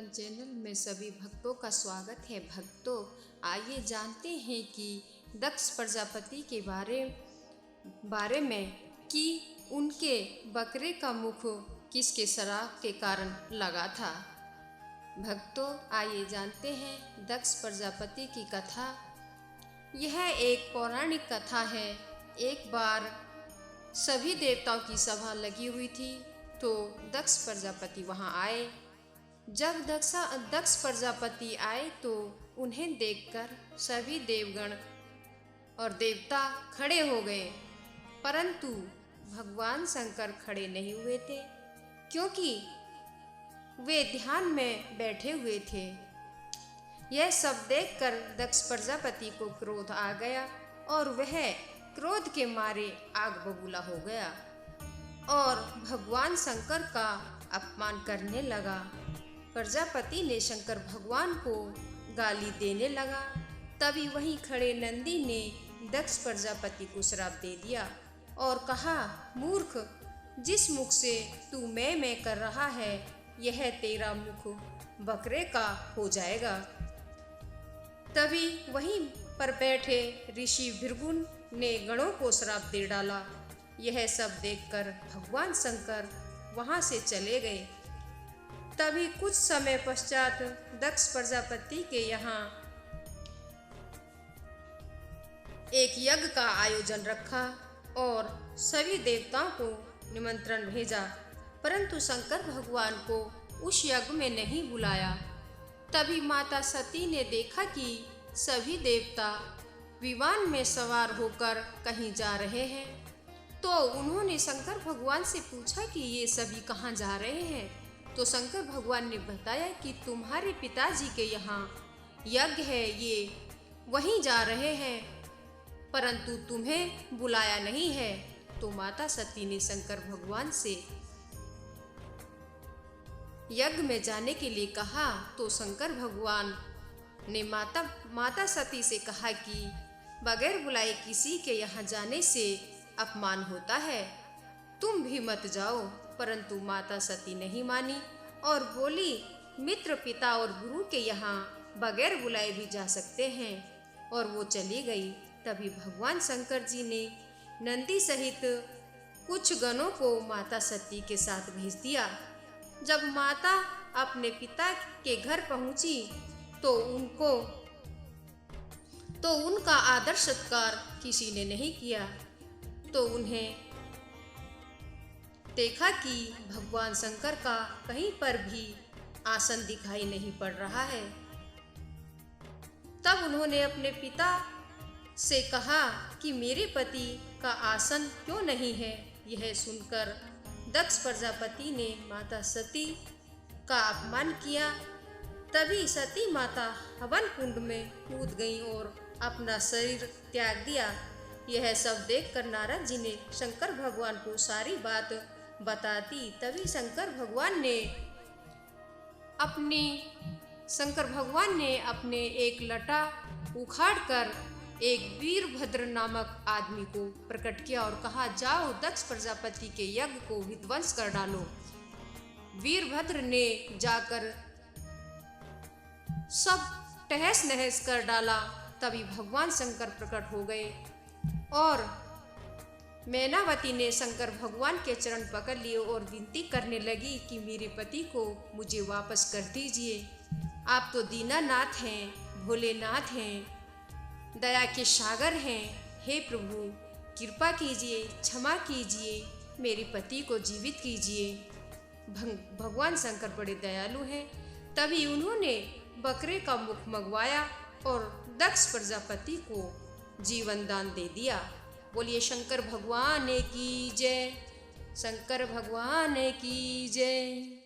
Channel में सभी भक्तों का स्वागत है। भक्तों, आइए जानते हैं कि दक्ष प्रजापति के बारे में कि उनके बकरे का मुख किसके श्राप के कारण लगा था। भक्तों, आइए जानते हैं दक्ष प्रजापति की कथा। यह एक पौराणिक कथा है। एक बार सभी देवताओं की सभा लगी हुई थी तो दक्ष प्रजापति वहां आए। जब दक्ष प्रजापति आए तो उन्हें देखकर सभी देवगण और देवता खड़े हो गए, परंतु भगवान शंकर खड़े नहीं हुए थे क्योंकि वे ध्यान में बैठे हुए थे। यह सब देखकर दक्ष प्रजापति को क्रोध आ गया और वह क्रोध के मारे आग बबूला हो गया और भगवान शंकर का अपमान करने लगा। प्रजापति ने शंकर भगवान को गाली देने लगा। तभी वहीं खड़े नंदी ने दक्ष प्रजापति को श्राप दे दिया और कहा, मूर्ख, जिस मुख से तू मैं कर रहा है, यह तेरा मुख बकरे का हो जाएगा। तभी वहीं पर बैठे ऋषि भृगु ने गणों को श्राप दे डाला। यह सब देखकर भगवान शंकर वहां से चले गए। तभी कुछ समय पश्चात दक्ष प्रजापति के यहाँ एक यज्ञ का आयोजन रखा और सभी देवताओं को निमंत्रण भेजा, परंतु शंकर भगवान को उस यज्ञ में नहीं बुलाया। तभी माता सती ने देखा कि सभी देवता विमान में सवार होकर कहीं जा रहे हैं, तो उन्होंने शंकर भगवान से पूछा कि ये सभी कहाँ जा रहे हैं। तो शंकर भगवान ने बताया कि तुम्हारे पिताजी के यहाँ यज्ञ है, ये वहीं जा रहे हैं, परंतु तुम्हें बुलाया नहीं है। तो माता सती ने शंकर भगवान से यज्ञ में जाने के लिए कहा। तो शंकर भगवान ने माता सती से कहा कि बगैर बुलाए किसी के यहाँ जाने से अपमान होता है, तुम भी मत जाओ। परंतु माता सती नहीं मानी और बोली, मित्र, पिता और गुरु के यहाँ बगैर बुलाए भी जा सकते हैं, और वो चली गई। तभी भगवान शंकर जी ने नंदी सहित कुछ गणों को माता सती के साथ भेज दिया। जब माता अपने पिता के घर पहुंची तो उनका आदर सत्कार किसी ने नहीं किया। तो उन्हें देखा कि भगवान शंकर का कहीं पर भी आसन दिखाई नहीं पड़ रहा है। तब उन्होंने अपने पिता से कहा कि मेरे पति का आसन क्यों नहीं है। यह सुनकर दक्ष प्रजापति ने माता सती का अपमान किया। तभी सती माता हवन कुंड में कूद गई और अपना शरीर त्याग दिया। यह सब देखकर नारद जी ने शंकर भगवान को सारी बात बताती। तभी शंकर भगवान ने अपने एक लटा उखाड़कर एक वीरभद्र नामक आदमी को प्रकट किया और कहा, जाओ दक्ष प्रजापति के यज्ञ को विध्वंस कर डालो। वीरभद्र ने जाकर सब तहस नहस कर डाला। तभी भगवान शंकर प्रकट हो गए और मैनावती ने शंकर भगवान के चरण पकड़ लिए और विनती करने लगी कि मेरे पति को मुझे वापस कर दीजिए। आप तो दीनानाथ हैं, भोलेनाथ हैं, दया के सागर हैं। हे प्रभु, कृपा कीजिए, क्षमा कीजिए, मेरे पति को जीवित कीजिए। भगवान शंकर बड़े दयालु हैं। तभी उन्होंने बकरे का मुख मंगवाया और दक्ष प्रजापति को जीवन दान दे दिया। बोलिए शंकर भगवान की जय, शंकर भगवान की जय।